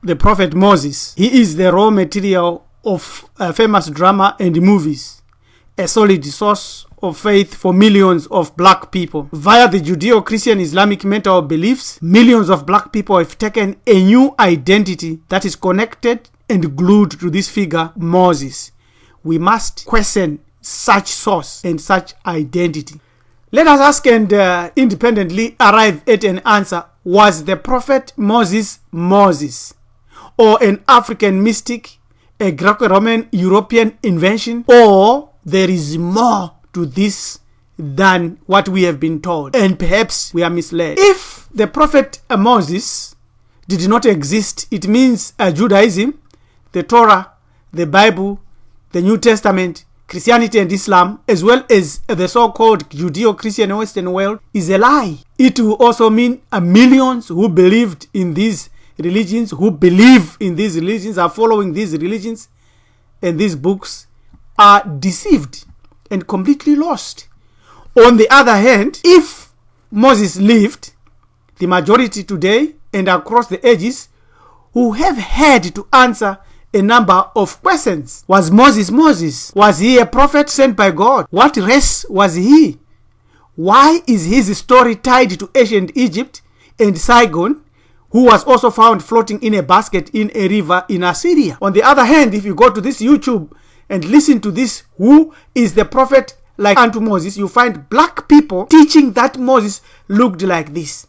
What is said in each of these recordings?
the prophet Moses. He is the raw material of famous drama and movies, a solid source of faith for millions of black people. Via the Judeo-Christian Islamic mental beliefs, millions of black people have taken a new identity that is connected and glued to this figure, Moses. We must question such source and such identity. Let us ask and independently arrive at an answer. Was the prophet Moses Moses, or an African mystic, a Greco-Roman European invention, or there is more to this than what we have been told, and perhaps we are misled? If the prophet Moses did not exist, it means Judaism, the Torah, the Bible, the New Testament, Christianity and Islam, as well as the so-called Judeo-Christian Western world, is a lie. It will also mean millions who believed in these religions, who believe in these religions, are following these religions and these books, are deceived and completely lost. On the other hand, if Moses lived, the majority today and across the ages who have had to answer a number of questions. Was Moses Moses? Was he a prophet sent by God? What race was he? Why is his story tied to ancient Egypt and Saigon, who was also found floating in a basket in a river in Assyria? On the other hand, if you go to this YouTube and listen to this, who is the prophet like unto Moses, you find black people teaching that Moses looked like this.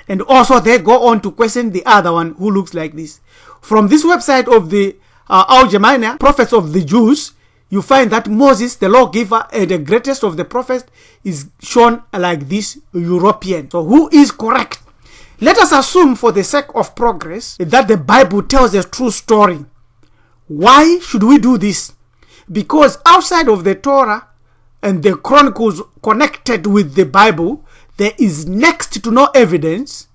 And also they go on to question the other one who looks like this. From this website of the Al-Jamina, Prophets of the Jews, you find that Moses, the lawgiver and the greatest of the prophets, is shown like this European. So who is correct? Let us assume for the sake of progress that the Bible tells a true story. Why should we do this? Because outside of the Torah and the Chronicles connected with the Bible, there is next to no evidence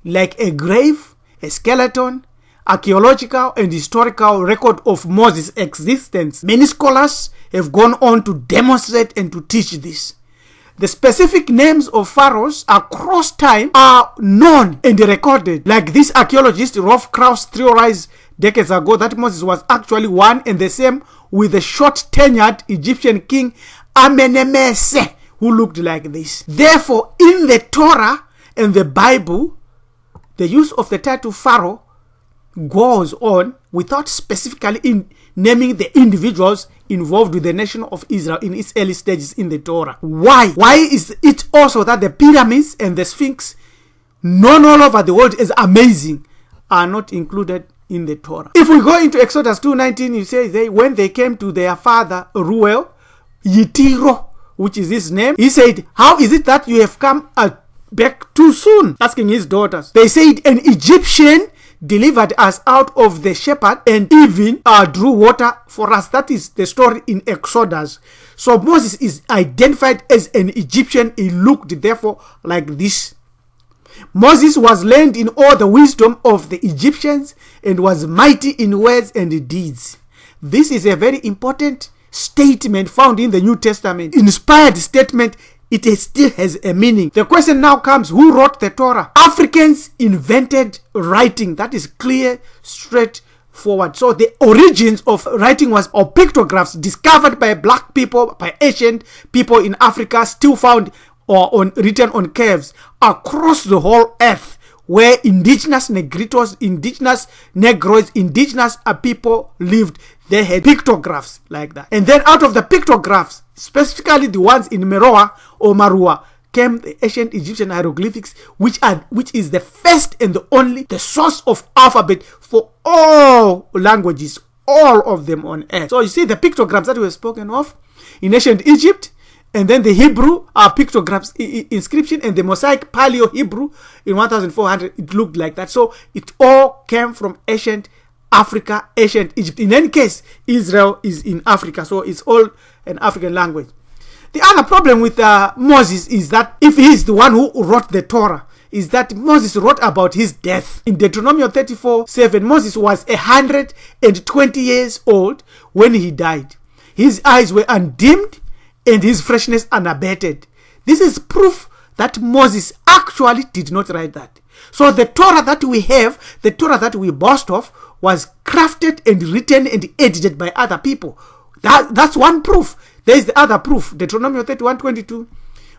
like a grave, a skeleton, archaeological and historical record of Moses' existence. Many scholars have gone on to demonstrate and to teach this. The specific names of pharaohs across time are known and recorded. Like this archaeologist Rolf Krauss theorized decades ago that Moses was actually one and the same with the short-tenured Egyptian king Amenemese, who looked like this. Therefore, in the Torah and the Bible, the use of the title Pharaoh goes on without specifically naming the individuals involved with the nation of Israel in its early stages in the Torah. Why? Why is it also that the pyramids and the Sphinx, known all over the world as amazing, are not included in the Torah? If we go into Exodus 2:19, you say when they came to their father Reuel, Yitiro, which is his name, he said, "How is it that you have come back too soon?" Asking his daughters. They said, "An Egyptian delivered us out of the shepherd and even drew water for us." That is the story in Exodus. So Moses is identified as an Egyptian. He looked therefore like this. Moses was learned in all the wisdom of the Egyptians and was mighty in words and deeds. This is a very important statement found in the New Testament. Inspired statement. It still has a meaning. The question now comes, who wrote the Torah? Africans invented writing. That is clear, straightforward. So the origins of writing was of pictographs discovered by black people, by ancient people in Africa, still found or written on caves across the whole earth, where indigenous Negritos, indigenous Negroids, indigenous people lived. They had pictographs like that. And then out of the pictographs, specifically the ones in Meroe or Marua, came the ancient Egyptian hieroglyphics, which is the first and the only, the source of alphabet for all languages, all of them on earth. So you see the pictograms that were spoken of in ancient Egypt, and then the Hebrew pictographs inscription, and the Mosaic Paleo-Hebrew in 1400, it looked like that. So it all came from ancient Africa, ancient Egypt. In any case, Israel is in Africa, so it's all an African language. The other problem with Moses is that if he is the one who wrote the Torah, is that Moses wrote about his death. In Deuteronomy 34:7, Moses was 120 years old when he died. His eyes were undimmed and his freshness unabated. This is proof that Moses actually did not write that. So the Torah that we have, the Torah that we boast of, was crafted and written and edited by other people. That's one proof. There is the other proof. Deuteronomy 31:22.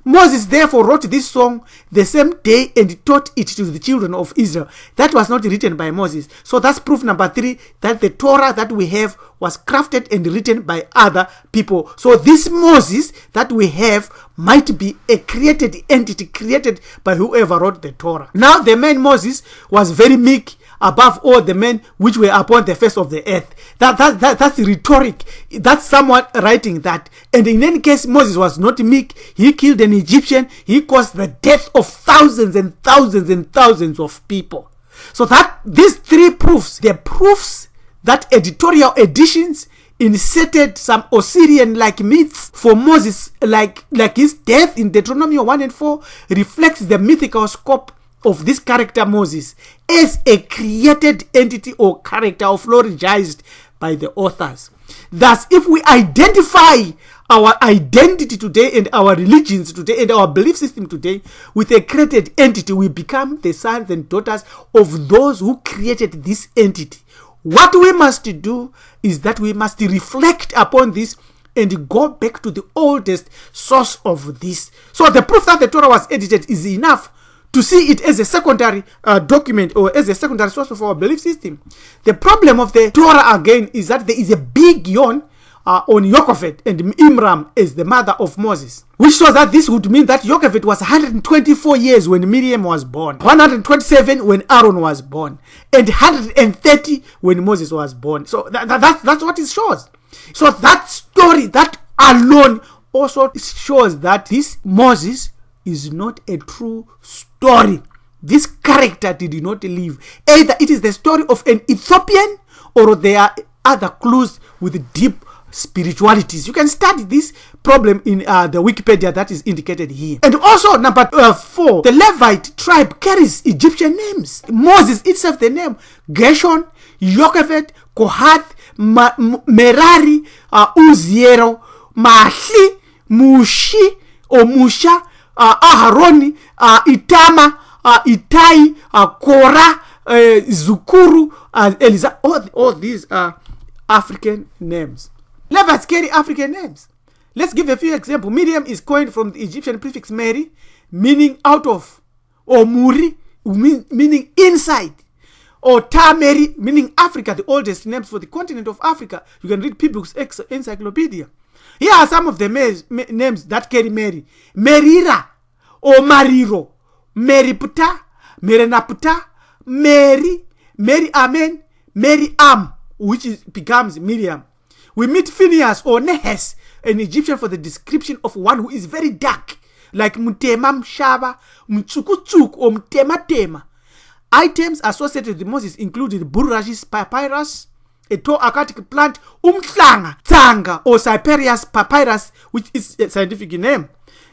Moses therefore wrote this song the same day and taught it to the children of Israel. That was not written by Moses. So that's proof number 3, that the Torah that we have was crafted and written by other people. So this Moses that we have might be a created entity, created by whoever wrote the Torah. Now the man Moses was very meek above all the men which were upon the face of the earth. That's rhetoric. That's someone writing that. And in any case, Moses was not meek. He killed an Egyptian. He caused the death of thousands and thousands and thousands of people. So that these 3 proofs, they're proofs that editorial editions inserted some Osirian-like myths for Moses, like his death in Deuteronomy 1:4 reflects the mythical scope of this character Moses as a created entity or character ontologized by the authors. Thus, if we identify our identity today and our religions today and our belief system today with a created entity, we become the sons and daughters of those who created this entity. What we must do is that we must reflect upon this and go back to the oldest source of this. So the proof that the Torah was edited is enough to see it as a secondary document or as a secondary source of our belief system. The problem of the Torah again is that there is a big yawn on Yocheved and Imram as the mother of Moses, which shows that this would mean that Yocheved was 124 years when Miriam was born, 127 when Aaron was born, and 130 when Moses was born. So that's what it shows. So that story, that alone also shows that this Moses is not a true story. This character did not live. Either it is the story of an Ethiopian or there are other clues with deep spiritualities. You can study this problem in the Wikipedia that is indicated here. And also number 4, the Levite tribe carries Egyptian names. Moses itself, the name Gershon, Yocheved, Kohath, Merari, Uziel, Mahli, Mushi or Musha, Aharoni, Itama, Itai, Korah, Zukuru, Eliza. All these are African names. Levites carry African names. Let's give a few examples. Miriam is coined from the Egyptian prefix Mary, meaning out of, or Muri, meaning inside, or Tameri, meaning Africa, the oldest names for the continent of Africa. You can read People's Encyclopedia. Here are some of the names that carry Mary. Merira, or Mariro, Meriputa, Merenaputa, Mary, Mary Amen, Mary Am, which becomes Miriam. We meet Phineas or Nehes, an Egyptian for the description of one who is very dark, like Mutema Mshaba, Mtsukutsuk, or Mtema Tema. Items associated with Moses included Burragis papyrus, a tall aquatic plant, Umtlanga, Tsanga, or Cyperus papyrus, which is a scientific name.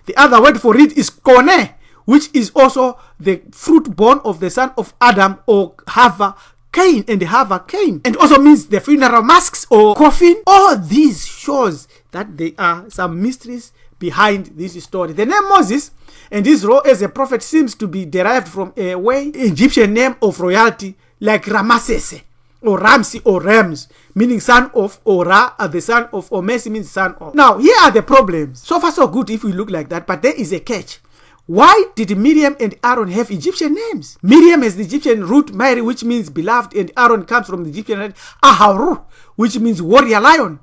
The other word for it is Kone, which is also the fruit born of the son of Adam, or Hava, Cain, and Hava Cain, and also means the funeral masks or coffin. All these shows that there are some mysteries behind this story. The name Moses and his role as a prophet seems to be derived from a Egyptian name of royalty like Ramesses or Ramsey or Rams, meaning son of, or Ra, the son of, or Messi means son of. Now here are the problems. So far so good if we look like that, but there is a catch. Why did Miriam and Aaron have Egyptian names? Miriam has the Egyptian root Mary, which means beloved, and Aaron comes from the Egyptian root Aharu, which means warrior lion.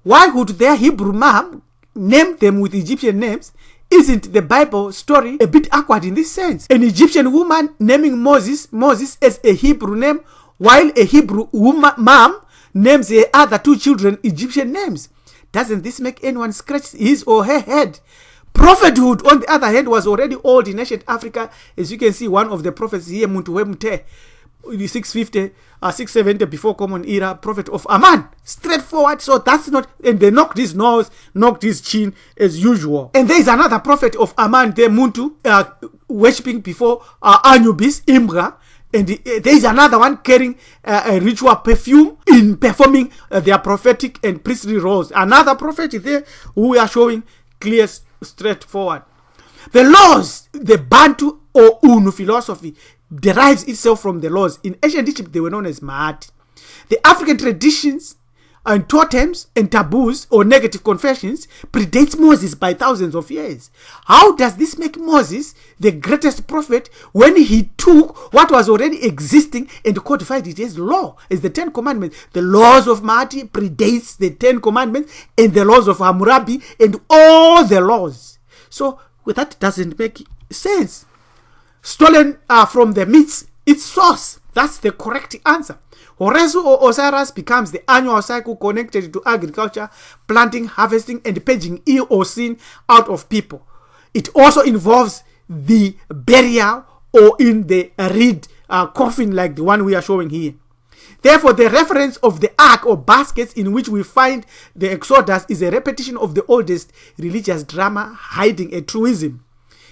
Why would their Hebrew mom name them with Egyptian names? Isn't the Bible story a bit awkward in this sense? An Egyptian woman naming Moses as a Hebrew name, while a Hebrew mom names her other 2 children Egyptian names. Doesn't this make anyone scratch his or her head? Prophethood, on the other hand, was already old in ancient Africa. As you can see, one of the prophets here, Muntuwemute, 670 before Common Era, prophet of Aman. Straightforward. So that's not, and they knocked his nose, knocked his chin as usual. And there is another prophet of Aman there, Muntu, worshipping before Anubis, Imbra. And there is another one carrying a ritual perfume in performing their prophetic and priestly roles. Another prophet there who we are showing clear, straightforward. The laws, the Bantu or Unu philosophy derives itself from the laws. In ancient Egypt, they were known as Ma'at. The African traditions and totems and taboos or negative confessions predates Moses by thousands of years. How does this make Moses the greatest prophet when he took what was already existing and codified it as law, as the Ten Commandments? The laws of Ma'at predates the Ten Commandments and the laws of Hammurabi and all the laws. So that doesn't make sense. Stolen from the myths, its source. That's the correct answer. Horus or Osiris becomes the annual cycle connected to agriculture, planting, harvesting, and purging ill or sin out of people. It also involves the burial or in the reed coffin like the one we are showing here. Therefore, the reference of the ark or baskets in which we find the Exodus is a repetition of the oldest religious drama hiding a truism.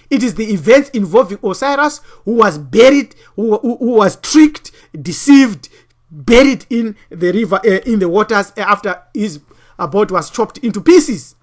It is the events involving Osiris who was buried, who was tricked, deceived, buried in the river, in the waters after his boat was chopped into pieces.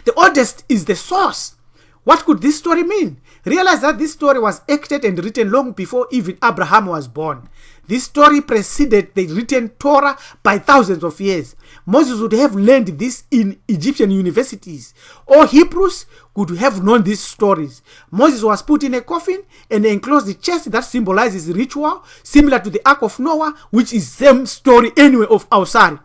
The oldest is the source. What could this story mean? Realize that this story was acted and written long before even Abraham was born. This story preceded the written Torah by thousands of years. Moses would have learned this in Egyptian universities. All Hebrews could have known these stories. Moses was put in a coffin and enclosed the chest that symbolizes ritual, similar to the Ark of Noah, which is same story anyway of Ausari.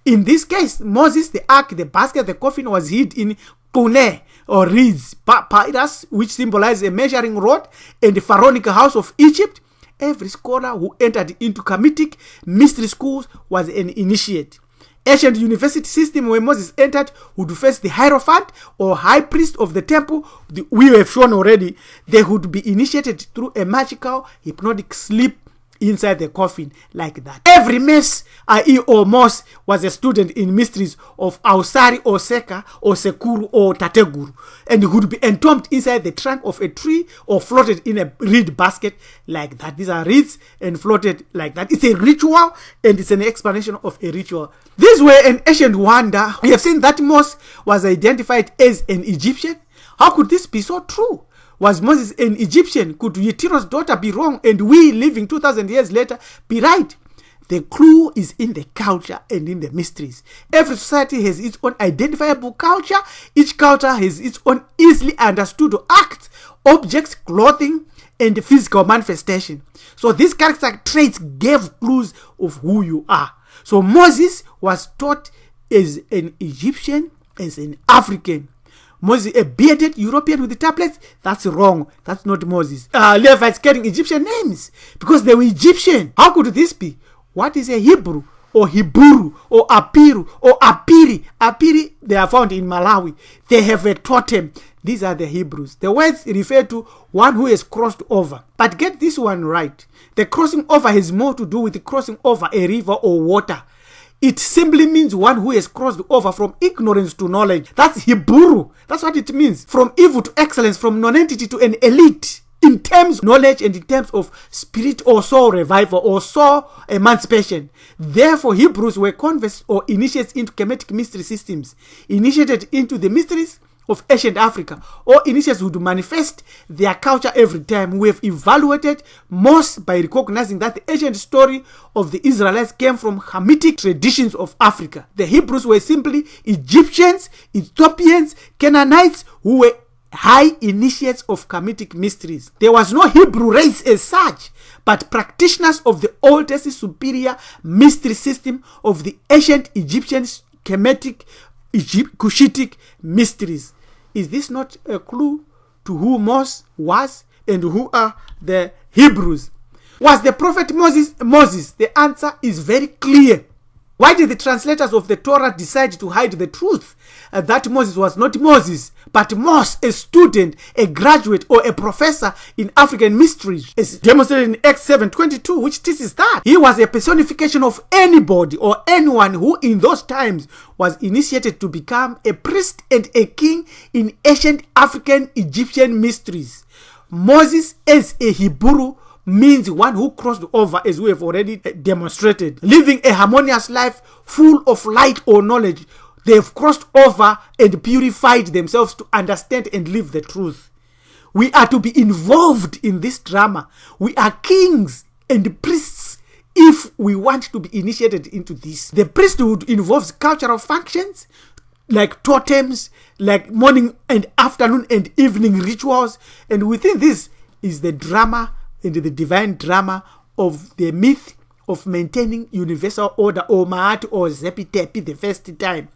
In this case, Moses, the ark, the basket, the coffin was hid in Kune or reeds, papyrus, which symbolizes a measuring rod, and the pharaonic house of Egypt. Every scholar who entered into Kemetic mystery schools was an initiate. Ancient university system where Moses entered would face the hierophant or high priest of the temple. We have shown already. They would be initiated through a magical hypnotic sleep inside the coffin like that. Every Mes, i.e. or Mos, was a student in mysteries of Ausari or Seka or Sekuru or Tateguru, and would be entombed inside the trunk of a tree or floated in a reed basket like that. These are reeds and floated like that. It's a ritual and it's an explanation of a ritual. These were an ancient wonder. We have seen that Mos was identified as an Egyptian. How could this be so true? Was Moses an Egyptian? Could Yetiro's daughter be wrong and we, living 2,000 years later, be right? The clue is in the culture and in the mysteries. Every society has its own identifiable culture. Each culture has its own easily understood acts, objects, clothing, and physical manifestation. So these character traits gave clues of who you are. So Moses was taught as an Egyptian, as an African. Moses, a bearded European with the tablets? That's wrong. That's not Moses. Levites carrying Egyptian names because they were Egyptian. How could this be? What is a Hebrew or Hebrew or Apiru or Apiri? Apiri, they are found in Malawi. They have a totem. These are the Hebrews. The words refer to one who has crossed over. But get this one right. The crossing over has more to do with crossing over a river or water. It simply means one who has crossed over from ignorance to knowledge. That's Hebrew. That's what it means. From evil to excellence, from non-entity to an elite. In terms of knowledge and in terms of spirit or soul revival or soul emancipation. Therefore, Hebrews were converts or initiates into Kemetic mystery systems. Initiated into the mysteries of ancient Africa, or initiates would manifest their culture every time. We have evaluated most by recognizing that the ancient story of the Israelites came from Hamitic traditions of Africa. The Hebrews were simply Egyptians, Ethiopians, Canaanites who were high initiates of Kemetic mysteries. There was no Hebrew race as such, but practitioners of the oldest superior mystery system of the ancient Egyptian Kemetic Cushitic mysteries. Is this not a clue to who Moses was and who are the Hebrews? Was the prophet Moses? The answer is very clear. Why did the translators of the Torah decide to hide the truth that Moses was not Moses, but Mos, a student, a graduate, or a professor in African mysteries, as demonstrated in Acts 7:22, which teaches that he was a personification of anybody or anyone who in those times was initiated to become a priest and a king in ancient African Egyptian mysteries. Moses as a Hebrew means one who crossed over, as we have already demonstrated, living a harmonious life full of light or knowledge. They have crossed over and purified themselves to understand and live the truth. We are to be involved in this drama. We are kings and priests if we want to be initiated into this. The priesthood involves cultural functions like totems, like morning and afternoon and evening rituals. And within this is the drama and the divine drama of the myth of maintaining universal order, or Ma'at or Zepi Tepi, the first time.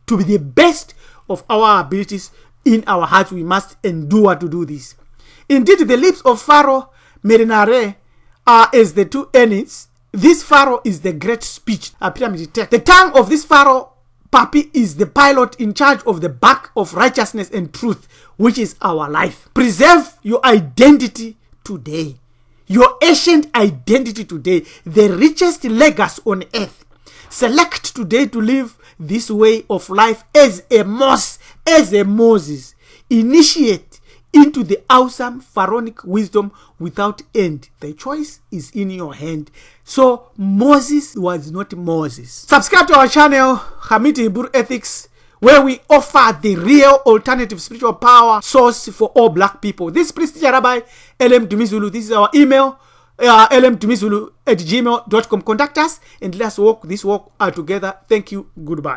To be the best of our abilities in our hearts, we must endure to do this. Indeed, the lips of Pharaoh Merenare are as the two ends. This Pharaoh is the great speech, a pyramid text. The tongue of this Pharaoh Papi is the pilot in charge of the back of righteousness and truth, which is our life. Preserve your identity today. Your ancient identity today, the richest legacy on earth. Select today to live this way of life as a Moses. Initiate into the awesome pharaonic wisdom without end. The choice is in your hand. So Moses was not Moses. Subscribe to our channel, Hamiti Hebrew Ethics, where we offer the real alternative spiritual power source for all black people. This Priest Rabbi LM Dumizulu. This is our email, lmtumizulu@gmail.com. Contact us and let's walk this walk together. Thank you. Goodbye.